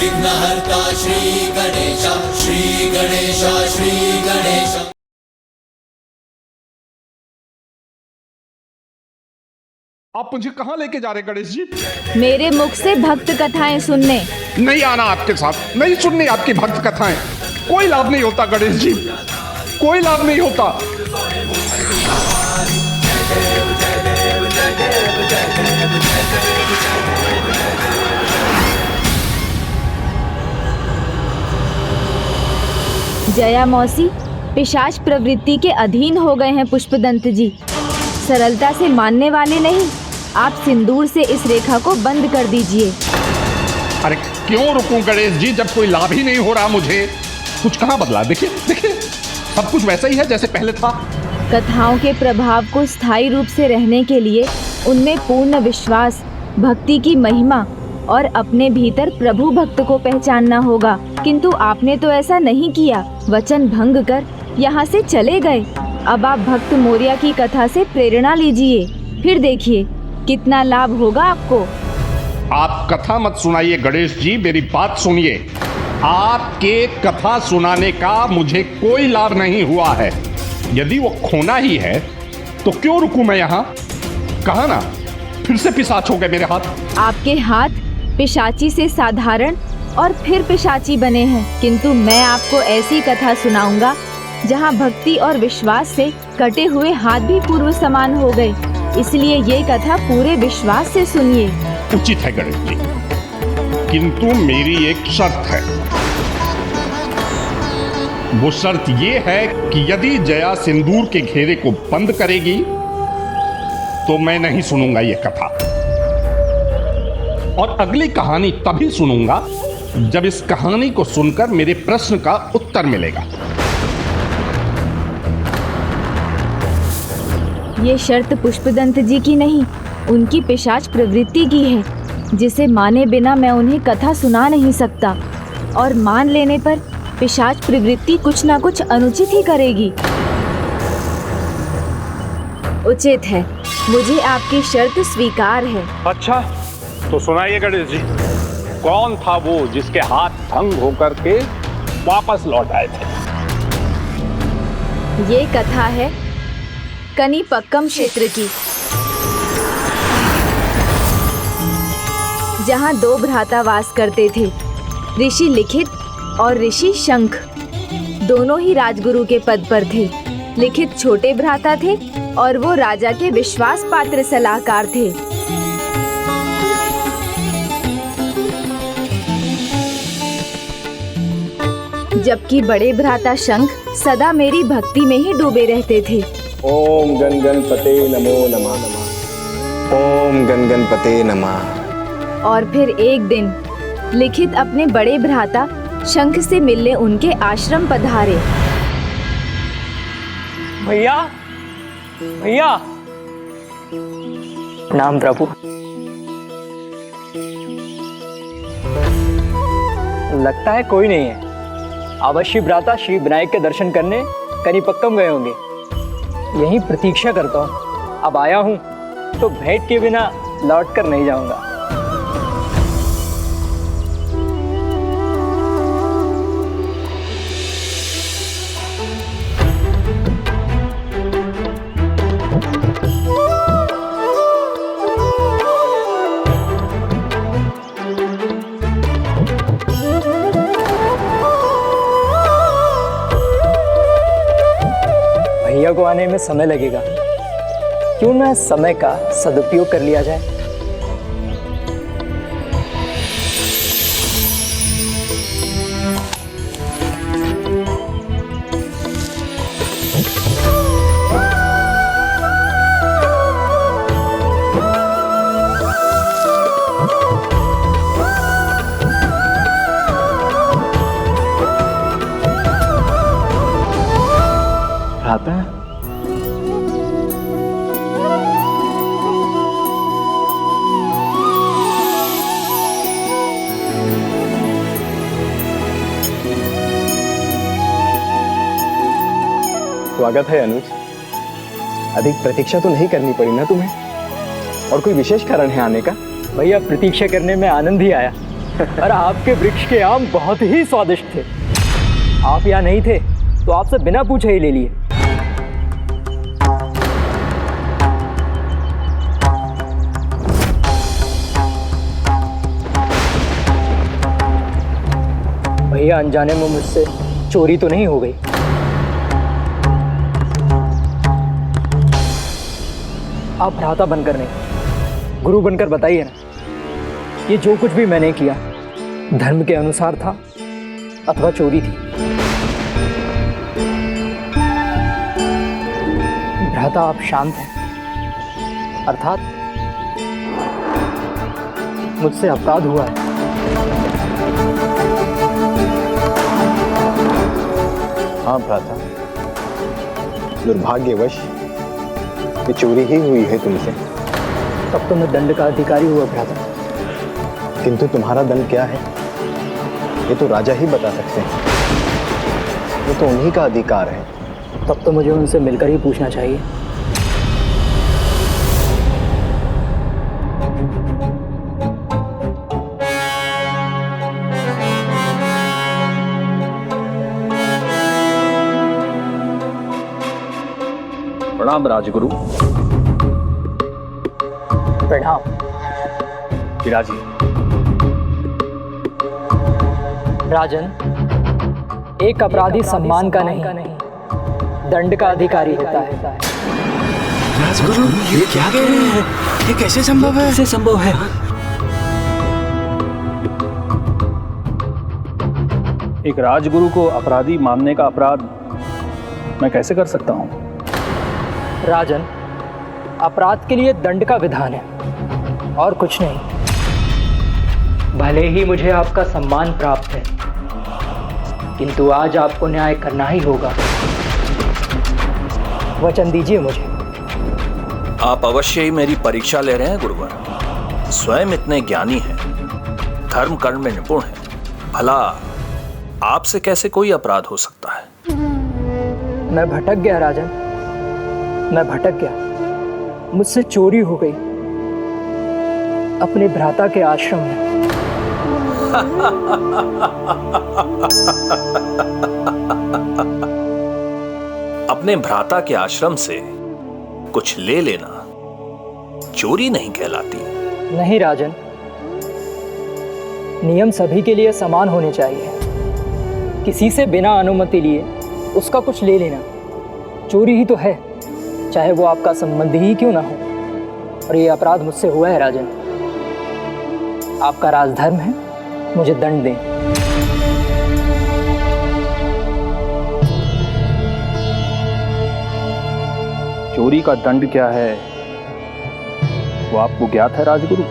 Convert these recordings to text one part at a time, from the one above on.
विघ्नहर्ता श्री गणेश, श्री गणेश, श्री गणेश। आप मुझे कहाँ लेके जा रहे गणेश जी? मेरे मुख से भक्त कथाएं सुनने। नहीं आना आपके साथ, नहीं सुननी आपकी भक्त कथाएं। कोई लाभ नहीं होता गणेश जी, कोई लाभ नहीं होता। जया मौसी पिशाच प्रवृत्ति के अधीन हो गए हैं पुष्पदंत जी। सरलता से मानने वाले नहीं, आप सिंदूर से इस रेखा को बंद कर दीजिए। अरे क्यों रुकूं गणेश जी, जब कोई लाभ ही नहीं हो रहा मुझे। कुछ कहाँ बदला, देखिए देखिए सब कुछ वैसा ही है जैसे पहले था। कथाओं के प्रभाव को स्थायी रूप से रहने के लिए उनमें पूर्ण विश्वास, भक्ति की महिमा और अपने भीतर प्रभु भक्त को पहचानना होगा। किंतु आपने तो ऐसा नहीं किया, वचन भंग कर यहाँ से चले गए। अब आप भक्त मोरिया की कथा से प्रेरणा लीजिए, फिर देखिए कितना लाभ होगा आपको। आप कथा मत सुनाइए गणेश जी, मेरी बात सुनिए। आपके कथा सुनाने का मुझे कोई लाभ नहीं हुआ है। यदि वो खोना ही है तो क्यों रुकूं मैं यहाँ? कहा ना, फिर से पिशाच हो गए मेरे हाथ। आपके हाथ पिशाची से साधारण और फिर पिशाची बने हैं, किंतु मैं आपको ऐसी कथा सुनाऊंगा जहाँ भक्ति और विश्वास से कटे हुए हाथ भी पूर्व समान हो गए। इसलिए ये कथा पूरे विश्वास से सुनिए। उचित है गणेश जी, किंतु मेरी एक शर्त है। वो शर्त ये है कि यदि जया सिंदूर के घेरे को बंद करेगी तो मैं नहीं सुनूंगा ये कथा, और अगली कहानी तभी सुनूंगा जब इस कहानी को सुनकर मेरे प्रश्न का उत्तर मिलेगा। ये शर्त पुष्पदंत जी की नहीं, उनकी पिशाच प्रवृत्ति की है, जिसे माने बिना मैं उन्हें कथा सुना नहीं सकता, और मान लेने पर पिशाच प्रवृत्ति कुछ ना कुछ अनुचित ही करेगी। उचित है, मुझे आपकी शर्त स्वीकार है। अच्छा तो सुनाइए गणेश जी, कौन था वो जिसके हाथ भंग होकर के वापस लौट आए थे? ये कथा है कनीपक्कम क्षेत्र की, जहाँ दो भ्राता वास करते थे, ऋषि लिखित और ऋषि शंख। दोनों ही राजगुरु के पद पर थे। लिखित छोटे भ्राता थे और वो राजा के विश्वास पात्र सलाहकार थे। जबकि बड़े भ्राता शंख सदा मेरी भक्ति में ही डूबे रहते थे। ओम गण गणपते नमो नमः। ओम गण गणपते नमः। और फिर एक दिन लिखित अपने बड़े भ्राता शंख से मिलने उनके आश्रम पधारे। भैया भैया। नाम प्रभु। लगता है कोई नहीं है। अवश्य भ्राता श्री विनायक के दर्शन करने कनीपक्कम गए होंगे। यहीं प्रतीक्षा करता हूँ। अब आया हूँ तो भेंट के बिना लौट कर नहीं जाऊंगा। भैया को आने में समय लगेगा, क्यों ना समय का सदुपयोग कर लिया जाए। आता है? स्वागत है अनुज। अधिक प्रतीक्षा तो नहीं करनी पड़ी ना तुम्हें? और कोई विशेष कारण है आने का? भैया प्रतीक्षा करने में आनंद ही आया। और आपके वृक्ष के आम बहुत ही स्वादिष्ट थे। आप यहाँ नहीं थे तो आपसे बिना पूछे ही ले लिए। भैया अनजाने में मुझसे चोरी तो नहीं हो गई? आप भ्राता बनकर नहीं, गुरु बनकर बताइए ना, ये जो कुछ भी मैंने किया धर्म के अनुसार था अथवा चोरी थी? भ्राता आप शांत हैं, अर्थात मुझसे अपराध हुआ है। हाँ भ्राता, दुर्भाग्यवश ये चोरी ही हुई है तुमसे। तब तो मैं दंड का अधिकारी हुआ भ्राता। किंतु तुम्हारा दंड क्या है ये तो राजा ही बता सकते हैं, ये तो उन्हीं का अधिकार है। तब तो मुझे उनसे मिलकर ही पूछना चाहिए। प्रणाम राजगुरु। प्रणाम। विराजी। राजन, एक अपराधी सम्मान का नहीं दंड का अधिकारी होता है। राजगुरु, ये क्या कह रहे हैं? ये कैसे संभव है? कैसे संभव है? एक राजगुरु को अपराधी मानने का अपराध मैं कैसे कर सकता हूँ? राजन, अपराध के लिए दंड का विधान है और कुछ नहीं। भले ही मुझे आपका सम्मान प्राप्त है, किंतु आज आपको न्याय करना ही होगा। वचन दीजिए मुझे। आप अवश्य ही मेरी परीक्षा ले रहे हैं गुरुवर। स्वयं इतने ज्ञानी हैं, धर्म कर्म में निपुण हैं, भला आपसे कैसे कोई अपराध हो सकता है? मैं भटक गया राजन, मैं भटक गया। मुझसे चोरी हो गई अपने भ्राता के आश्रम में। अपने भ्राता के आश्रम से कुछ ले लेना चोरी नहीं कहलाती। नहीं राजन, नियम सभी के लिए समान होने चाहिए। किसी से बिना अनुमति लिए उसका कुछ ले लेना चोरी ही तो है, चाहे वो आपका संबंधी ही क्यों ना हो। और ये अपराध मुझसे हुआ है राजन। आपका राजधर्म है, मुझे दंड दें। चोरी का दंड क्या है वो आपको ज्ञात है राजगुरु?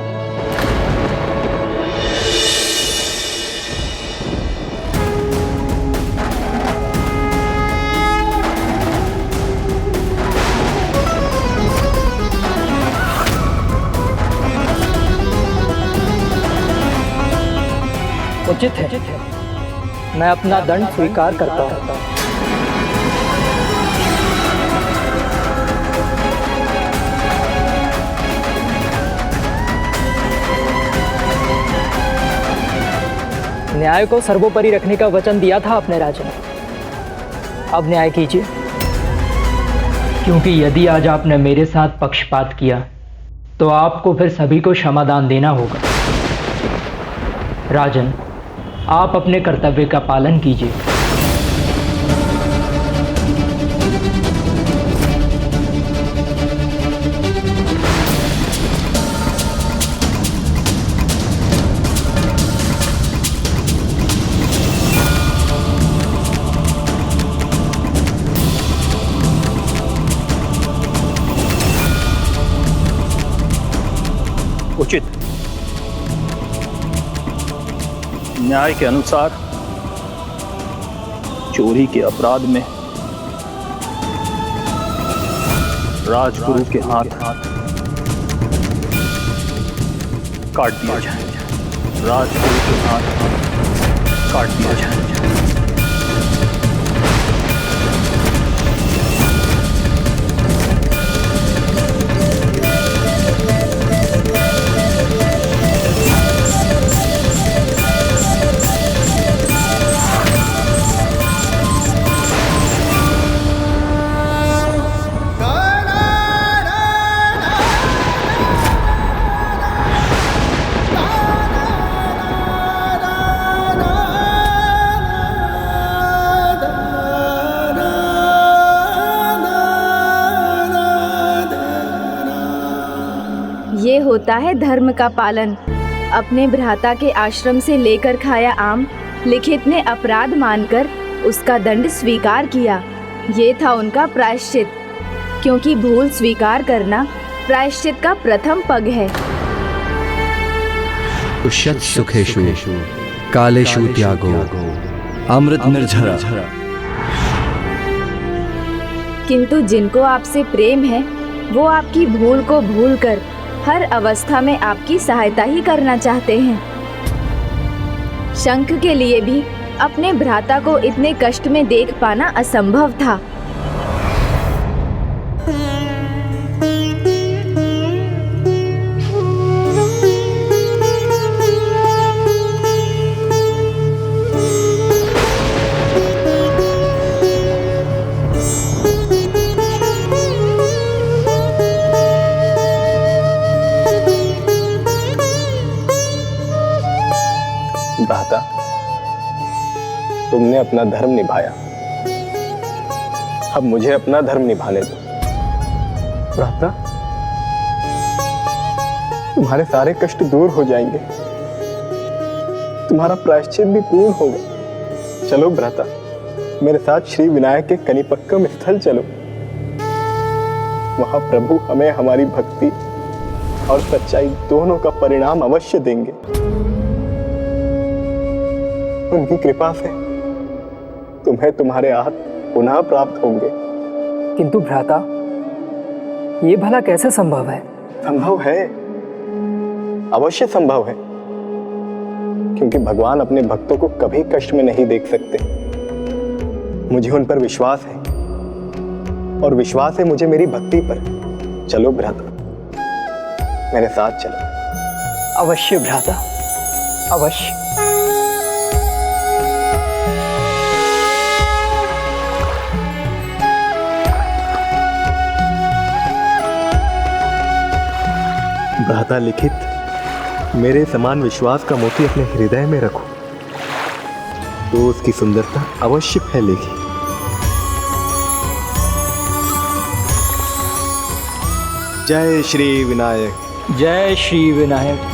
उचित है, मैं अपना दंड स्वीकार करता हूँ। न्याय को सर्वोपरि रखने का वचन दिया था आपने राजन। अब न्याय कीजिए, क्योंकि यदि आज आपने मेरे साथ पक्षपात किया तो आपको फिर सभी को क्षमादान देना होगा। राजन, आप अपने कर्तव्य का पालन कीजिए। उचित। न्याय के अनुसार चोरी के अपराध में राजगुरु के हाथ काट दिया जाए। राजगुरु के हाथ काट दिया जाए। होता है धर्म का पालन। अपने भ्राता के आश्रम से लेकर खाया आम लिखित ने अपराध मानकर उसका दंड स्वीकार किया। ये था उनका प्रायश्चित, क्योंकि भूल स्वीकार करना प्रायश्चित का प्रथम पग है। उष्यत् सुखेषु कालेषु त्यागो अमृत निर्झरा। किंतु जिनको आपसे प्रेम है वो आपकी भूल को भूलकर हर अवस्था में आपकी सहायता ही करना चाहते हैं। शंख के लिए भी अपने भ्राता को इतने कष्ट में देख पाना असंभव था। भ्राता, तुमने अपना धर्म निभाया, अब मुझे अपना धर्म निभाने दो। भ्राता, तुम्हारे सारे कष्ट दूर हो जाएंगे, तुम्हारा प्रायश्चित भी पूर्ण होगा। चलो भ्राता, मेरे साथ श्री विनायक के कनिपक्कम स्थल चलो। वहां प्रभु हमें हमारी भक्ति और सच्चाई दोनों का परिणाम अवश्य देंगे। उनकी कृपा से तुम्हें तुम्हारे हाथ पुनः प्राप्त होंगे। किंतु भ्राता, ये भला कैसे संभव है? संभव है, अवश्य संभव है, क्योंकि भगवान अपने भक्तों को कभी कष्ट में नहीं देख सकते। मुझे उन पर विश्वास है और विश्वास है मुझे मेरी भक्ति पर। चलो भ्राता, मेरे साथ चलो। अवश्य भ्राता, अवश्य। भ्राता लिखित, मेरे समान विश्वास का मोती अपने हृदय में रखो तो उसकी सुंदरता अवश्य फैलेगी। जय श्री विनायक। जय श्री विनायक।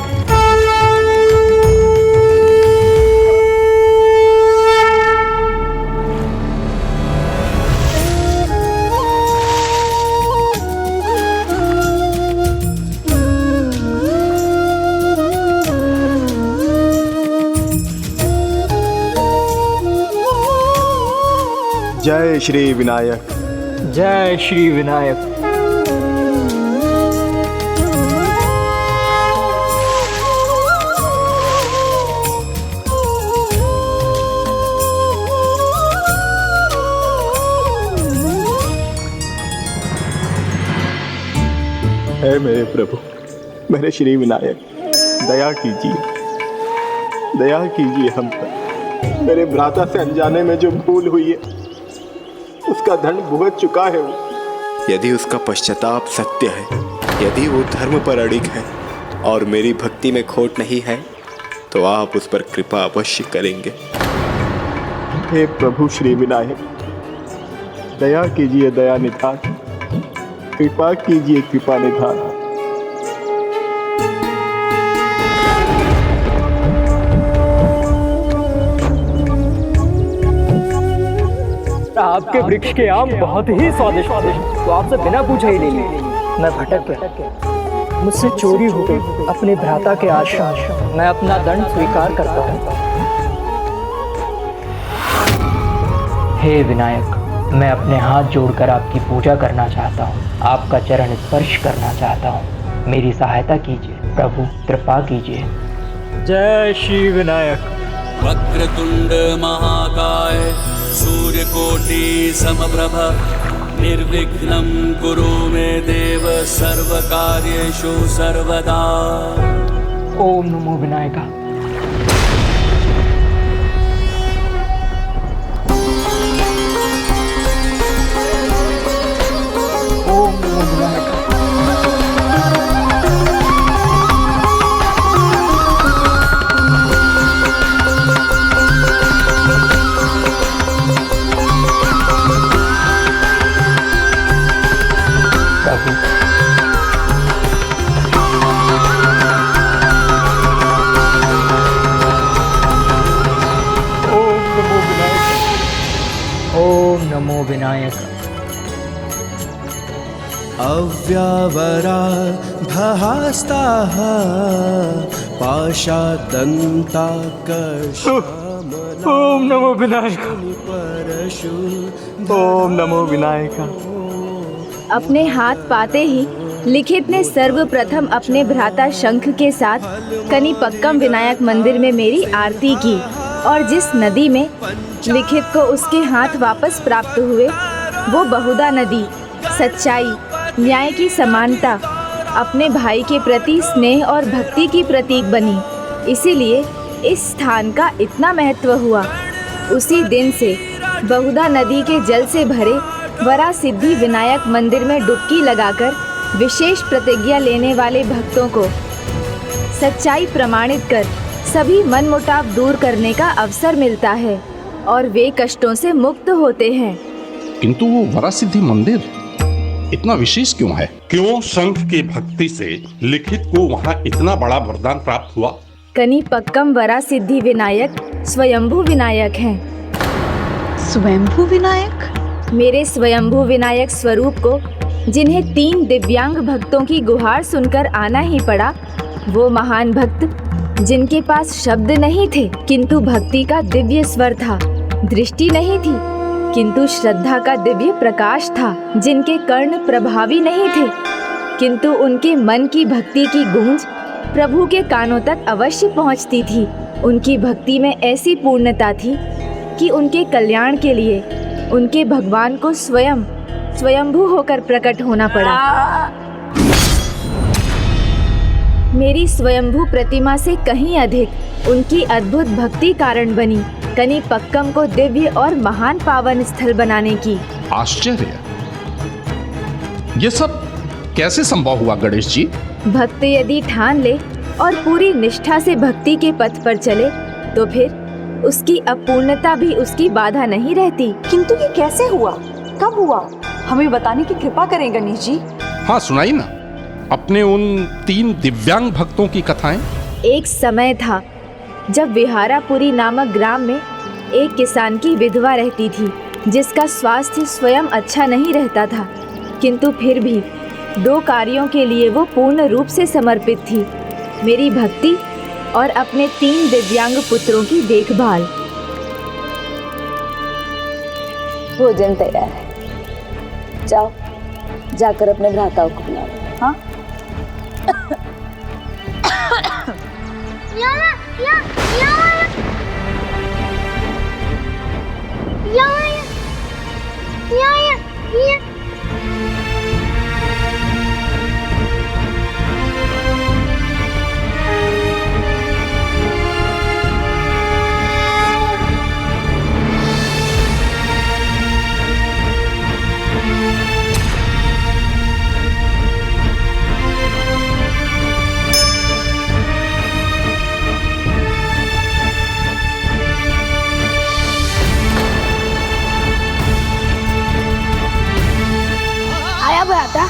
जय श्री विनायक। जय श्री विनायक। है मेरे प्रभु, मेरे श्री विनायक, दया कीजिए, दया कीजिए हम पर। मेरे भ्राता से अनजाने में जो भूल हुई है उसका दंड भुगत चुका है वो। यदि उसका पश्चाताप सत्य है, यदि वो धर्म पर अड़िग है और मेरी भक्ति में खोट नहीं है, तो आप उस पर कृपा अवश्य करेंगे। हे प्रभु श्री विनायक, दया कीजिए दया निधान, कृपा कीजिए कृपा निधान। आपके वृक्ष के आम बहुत ही स्वादिष्ट थे, तो आपसे बिना पूछे ही ले लिए। मैं भटक गया, मुझसे चोरी हो गई अपने भ्राता के आश्रम। मैं अपना दंड स्वीकार करता हूँ। हे विनायक, मैं अपने हाथ जोड़कर आपकी पूजा करना चाहता हूँ, आपका चरण स्पर्श करना चाहता हूँ। मेरी सहायता कीजिए प्रभु, कृपा कीजिए। जय श्री विनायक। वक्रतुंड महाकाय सूर्यकोटि समप्रभ निर्विघ्नं कुरु मे देव सर्वकार्येषु सर्वदा। ओम नमो विनायका। ओम नमो विनायका। प्रभु ओम नमो विनायक। अव्यावराधहस्ताः पाशादन्ताकर्षामला ओम नमो विनायक। परशु ओम नमो विनायक। अपने हाथ पाते ही लिखित ने सर्वप्रथम अपने भ्राता शंख के साथ कनिपक्कम विनायक मंदिर में मेरी आरती की और जिस नदी में लिखित को उसके हाथ वापस प्राप्त हुए वो बहुधा नदी सच्चाई, न्याय की समानता, अपने भाई के प्रति स्नेह और भक्ति की प्रतीक बनी। इसीलिए इस स्थान का इतना महत्व हुआ। उसी दिन से बहुधा नदी के जल से भरे वरा सिद्धि विनायक मंदिर में डुबकी लगाकर विशेष प्रतिज्ञा लेने वाले भक्तों को सच्चाई प्रमाणित कर सभी मनमुटाव दूर करने का अवसर मिलता है और वे कष्टों से मुक्त होते हैं। किंतु वो वरासिद्धि मंदिर इतना विशेष क्यों है? क्यों शंख की भक्ति से लिखित को वहाँ इतना बड़ा वरदान प्राप्त हुआ? कनिपक्कम वरासिद्धि विनायक स्वयंभू विनायक हैं। स्वयंभू विनायक? मेरे स्वयंभू विनायक स्वरूप को जिन्हें 3 दिव्यांग भक्तों की गुहार सुनकर आना ही पड़ा, वो महान भक्त जिनके पास शब्द नहीं थे किंतु भक्ति का दिव्य स्वर था, दृष्टि नहीं थी किंतु श्रद्धा का दिव्य प्रकाश था, जिनके कर्ण प्रभावी नहीं थे किंतु उनके मन की भक्ति की गूंज प्रभु के कानों तक अवश्य पहुंचती थी। उनकी भक्ति में ऐसी पूर्णता थी कि उनके कल्याण के लिए उनके भगवान को स्वयंभू होकर प्रकट होना पड़ा। मेरी स्वयंभू प्रतिमा से कहीं अधिक उनकी अद्भुत भक्ति कारण बनी कनिपक्कम को दिव्य और महान पावन स्थल बनाने की। आश्चर्य! ये सब कैसे संभव हुआ गणेश जी? भक्त यदि ठान ले और पूरी निष्ठा से भक्ति के पथ पर चले तो फिर उसकी अपूर्णता भी उसकी बाधा नहीं रहती। किंतु ये कैसे हुआ, कब हुआ, हमें बताने की कृपा करें गणेश जी। हाँ सुनाई ना अपने उन 3 दिव्यांग भक्तों की कथाएं। एक समय था जब विहारापुरी नामक ग्राम में एक किसान की विधवा रहती थी जिसका स्वास्थ्य स्वयं अच्छा नहीं रहता था, किंतु फिर भी 2 कार्यों के लिए वो पूर्ण रूप से समर्पित थी, मेरी भक्ति और अपने 3 दिव्यांग पुत्रों की देखभाल। भोजन तैयार है, जाओ जाकर अपने भ्राताओं को बुलाओ। हाँ आया भ्राता।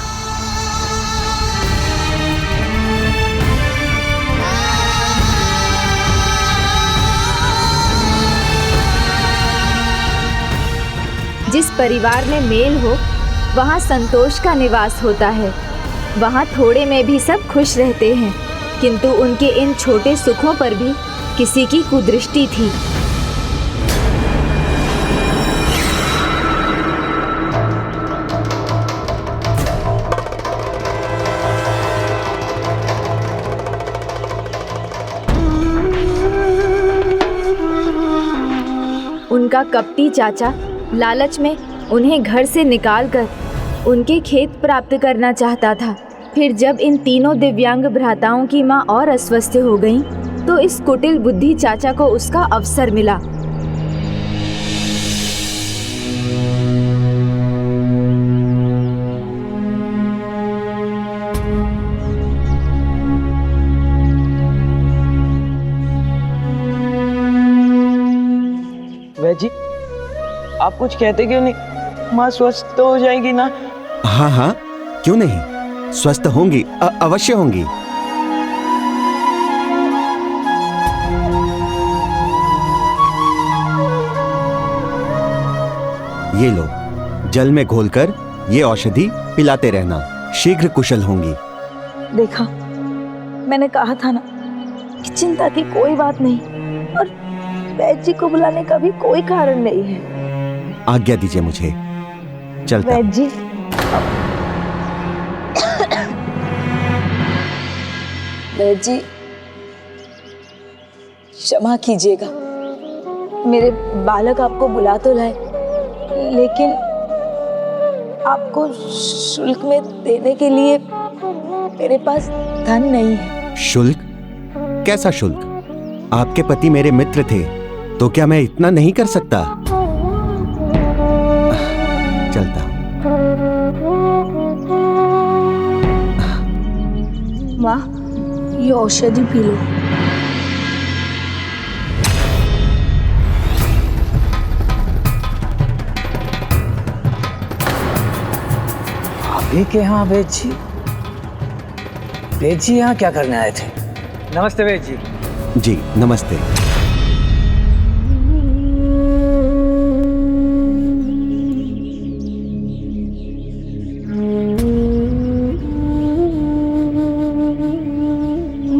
जिस परिवार में मेल हो वहाँ संतोष का निवास होता है। वहाँ थोड़े में भी सब खुश रहते हैं, किंतु उनके इन छोटे सुखों पर भी किसी की कुदृष्टि थी। उनका कपटी चाचा लालच में उन्हें घर से निकालकर उनके खेत प्राप्त करना चाहता था। फिर जब इन 3 दिव्यांग भ्राताओं की माँ और अस्वस्थ हो गईं, तो इस कुटिल बुद्धि चाचा को उसका अवसर मिला। वह जी, आप कुछ कहते क्यों नहीं? माँ स्वस्थ तो हो जाएगी ना? हाँ हाँ, क्यों नहीं, स्वस्थ होंगी, अवश्य होंगी। ये लो, जल में घोलकर ये औषधि पिलाते रहना, शीघ्र कुशल होंगी। देखा, मैंने कहा था ना कि चिंता की कोई बात नहीं, और वैद्य जी को बुलाने का भी कोई कारण नहीं है। आज्ञा दीजिए मुझे, चलता। वैद्य जी, वैद्य जी क्षमा कीजिएगा, मेरे बालक आपको बुला तो लाए, लेकिन आपको शुल्क में देने के लिए मेरे पास धन नहीं है। शुल्क? कैसा शुल्क? आपके पति मेरे मित्र थे, तो क्या मैं इतना नहीं कर सकता? चलता। माँ, ये औषधि पी लो। अभी के यहाँ वैद्य जी? वैद्य जी यहाँ क्या करने आए थे? नमस्ते वैद्य जी। जी नमस्ते।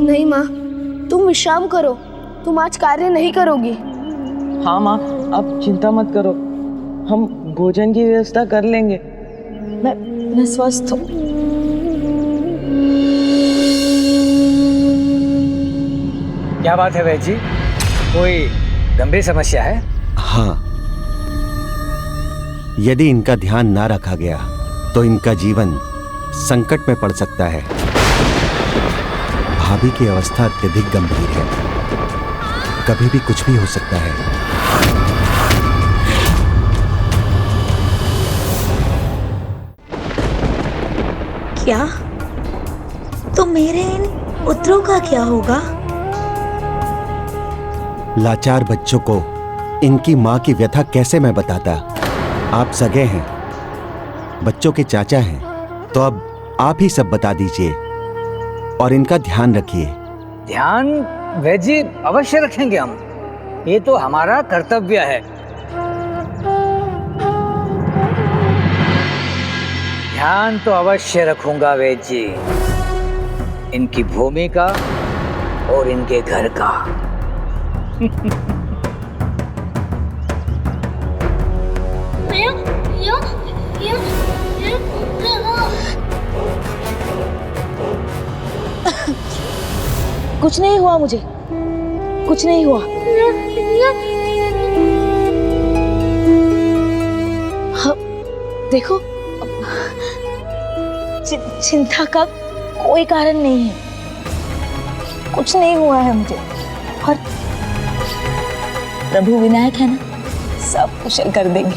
नहीं माँ, तुम विश्राम करो, तुम आज कार्य नहीं करोगी। हाँ माँ, आप चिंता मत करो, हम भोजन की व्यवस्था कर लेंगे। मैं स्वस्थ हूँ। क्या बात है वैद्य जी, कोई गंभीर समस्या है? हाँ, यदि इनका ध्यान ना रखा गया तो इनका जीवन संकट में पड़ सकता है। भाभी की अवस्था अत्यधिक गंभीर है, कभी भी कुछ भी हो सकता है। क्या? तो मेरे इन पुत्रों का क्या होगा? लाचार बच्चों को इनकी माँ की व्यथा कैसे मैं बताता? आप सगे हैं, बच्चों के चाचा हैं, तो अब आप ही सब बता दीजिए और इनका ध्यान रखिए। ध्यान वैद्य जी अवश्य रखेंगे हम, ये तो हमारा कर्तव्य है। ध्यान तो अवश्य रखूंगा वैद्य जी, इनकी भूमि का और इनके घर का। कुछ नहीं हुआ मुझे, कुछ नहीं हुआ। हाँ, देखो, चिंता का कोई कारण नहीं है, कुछ नहीं हुआ है मुझे, और प्रभु विनायक है ना, सब कुशल कर देंगे,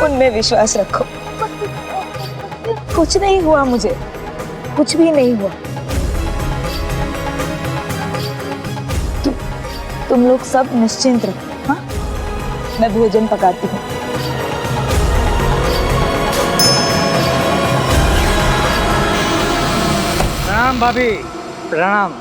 उनमें विश्वास रखो। कुछ नहीं हुआ मुझे, कुछ भी नहीं हुआ। तुम लोग सब निश्चिंत रहो। हाँ, मैं भोजन पकाती हूँ। प्रणाम भाभी, प्रणाम।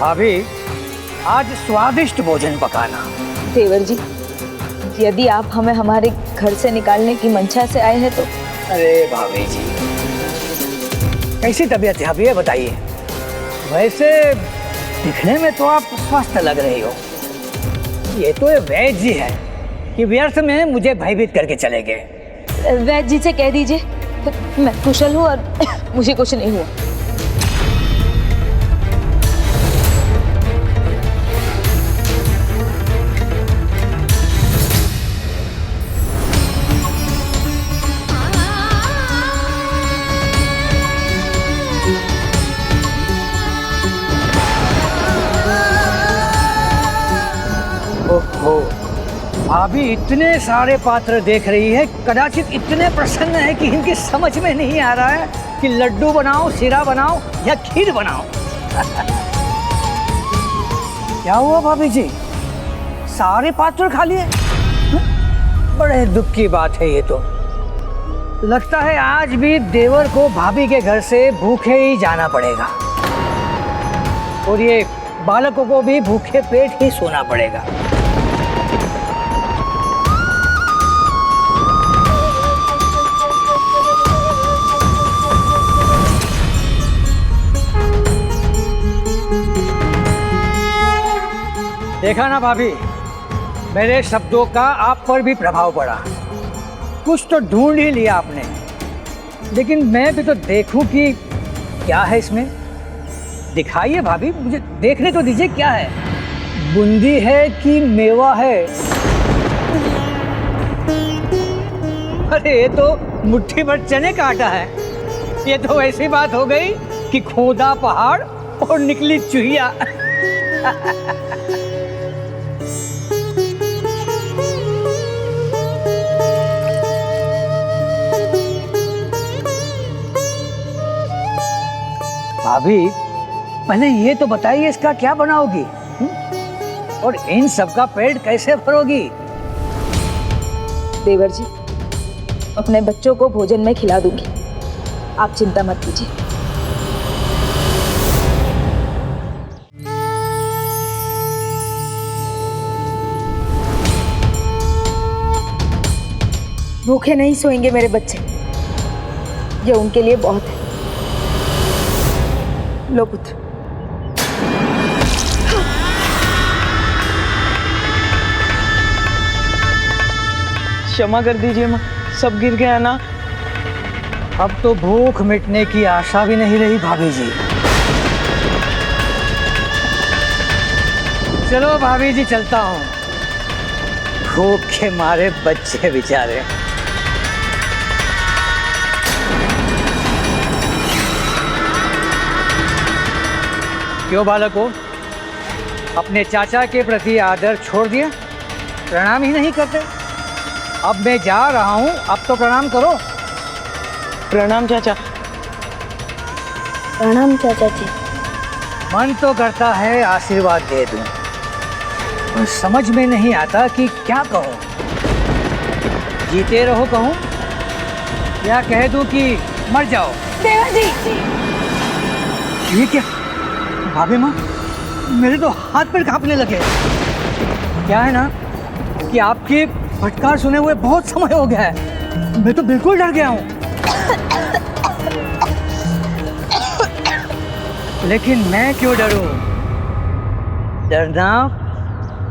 भाभी, आज स्वादिष्ट भोजन पकाना। देवर जी, यदि आप हमें हमारे घर से निकालने की मंशा से आए हैं तो। अरे भाभी जी, कैसी तबीयत है अभी, बताइए। वैसे दिखने में तो आप स्वस्थ लग रही हो। ये तो वैद्य जी है कि व्यर्थ में मुझे भयभीत करके चले गए। वैद्य जी से कह दीजिए मैं कुशल हूँ और मुझे कुछ नहीं हुआ। ओहो, भाभी इतने सारे पात्र देख रही है, कदाचित इतने प्रसन्न है कि इनकी समझ में नहीं आ रहा है कि लड्डू बनाओ, शिरा बनाओ या खीर बनाओ। क्या हुआ भाभी जी, सारे पात्र खा लिए? बड़े दुख की बात है ये तो। लगता है आज भी देवर को भाभी के घर से भूखे ही जाना पड़ेगा और ये बालकों को भी भूखे पेट ही सोना पड़ेगा। देखा ना भाभी, मेरे शब्दों का आप पर भी प्रभाव पड़ा। कुछ तो ढूंढ ही लिया आपने, लेकिन मैं भी तो देखूं कि क्या है इसमें। दिखाइए भाभी, मुझे देखने तो दीजिए क्या है। बूंदी है कि मेवा है? अरे ये तो मुट्ठी भर चने का आटा है। ये तो ऐसी बात हो गई कि खोदा पहाड़ और निकली चूहिया। भाभी, पहले ये तो बताइए इसका क्या बनाओगी और इन सब का पेट कैसे भरोगी? देवर जी, अपने बच्चों को भोजन में खिला दूंगी, आप चिंता मत कीजिए। भूखे नहीं सोएंगे मेरे बच्चे, ये उनके लिए बहुत है। लो पुत्र। क्षमा कर दीजिए माँ, सब गिर गया ना। अब तो भूख मिटने की आशा भी नहीं रही भाभी जी। चलो भाभी जी, चलता हूँ। भूख के मारे बच्चे बेचारे। क्यों बालकों, अपने चाचा के प्रति आदर छोड़ दिया? प्रणाम ही नहीं करते? अब मैं जा रहा हूँ, अब तो प्रणाम करो। प्रणाम चाचा। प्रणाम चाचा जी। मन तो करता है आशीर्वाद दे दूं, पर समझ में नहीं आता कि क्या कहूँ। जीते रहो कहूँ या कह दूं कि मर जाओ? देवर जी। ये क्या भाभी माँ, मेरे तो हाथ पैर कांपने लगे। क्या है ना कि आपके फटकार सुने हुए बहुत समय हो गया है, मैं तो बिल्कुल डर गया हूँ। लेकिन मैं क्यों डरूं? डरना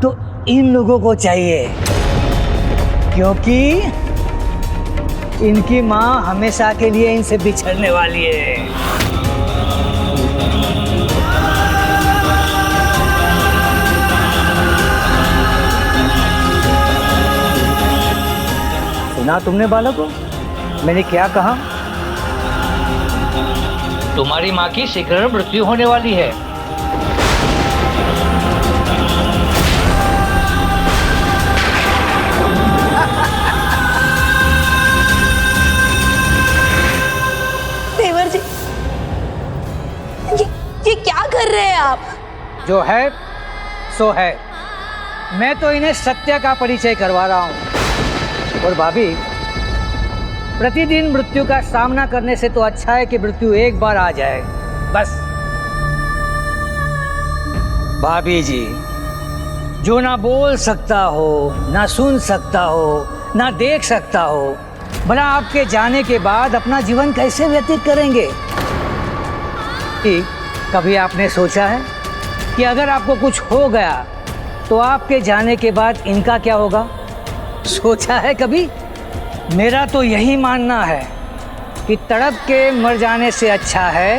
तो इन लोगों को चाहिए, क्योंकि इनकी माँ हमेशा के लिए इनसे बिछड़ने वाली है। सुना तुमने बालकों, मैंने क्या कहा? तुम्हारी माँ की शीघ्र मृत्यु होने वाली है। देवर जी, ये क्या कर रहे हैं आप? जो है सो है। मैं तो इन्हें सत्य का परिचय करवा रहा हूँ। और भाभी, प्रतिदिन मृत्यु का सामना करने से तो अच्छा है कि मृत्यु एक बार आ जाए, बस। भाभी जी, जो ना बोल सकता हो, ना सुन सकता हो, ना देख सकता हो, भला आपके जाने के बाद अपना जीवन कैसे व्यतीत करेंगे? कि कभी आपने सोचा है कि अगर आपको कुछ हो गया तो आपके जाने के बाद इनका क्या होगा? सोचा है कभी? मेरा तो यही मानना है कि तड़प के मर जाने से अच्छा है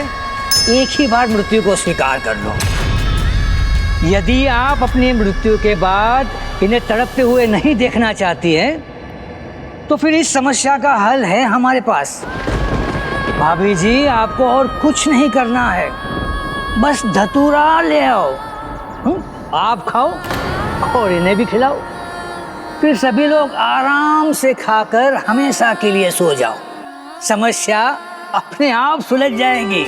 एक ही बार मृत्यु को स्वीकार कर लो। यदि आप अपनी मृत्यु के बाद इन्हें तड़पते हुए नहीं देखना चाहती हैं, तो फिर इस समस्या का हल है हमारे पास। भाभी जी, आपको और कुछ नहीं करना है, बस धतूरा ले आओ, आप खाओ और इन्हें भी खिलाओ। फिर सभी लोग आराम से खाकर हमेशा के लिए सो जाओ। समस्या अपने आप सुलझ जाएगी।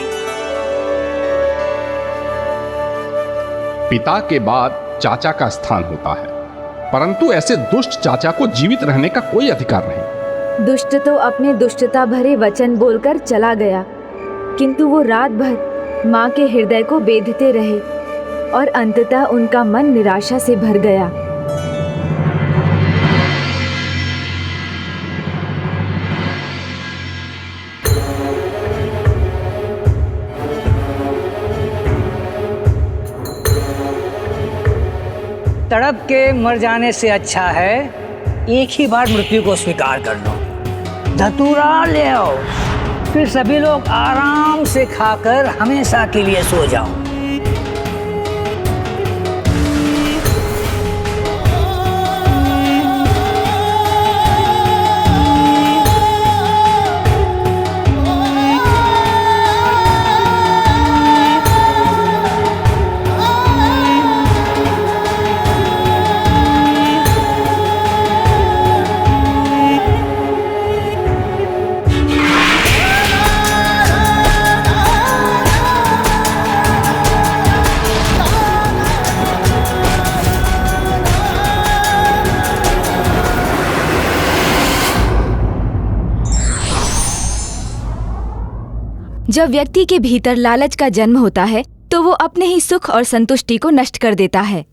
पिता के बाद चाचा का स्थान होता है परंतु ऐसे दुष्ट चाचा को जीवित रहने का कोई अधिकार नहीं। दुष्ट तो अपने दुष्टता भरे वचन बोलकर चला गया, किंतु वो रात भर माँ के हृदय को बेधते रहे और अंततः उनका मन निराशा से भर गया। तड़प के मर जाने से अच्छा है एक ही बार मृत्यु को स्वीकार कर लो। धतूरा ले आओ, फिर सभी लोग आराम से खाकर हमेशा के लिए सो जाओ। जब व्यक्ति के भीतर लालच का जन्म होता है तो वो अपने ही सुख और संतुष्टि को नष्ट कर देता है।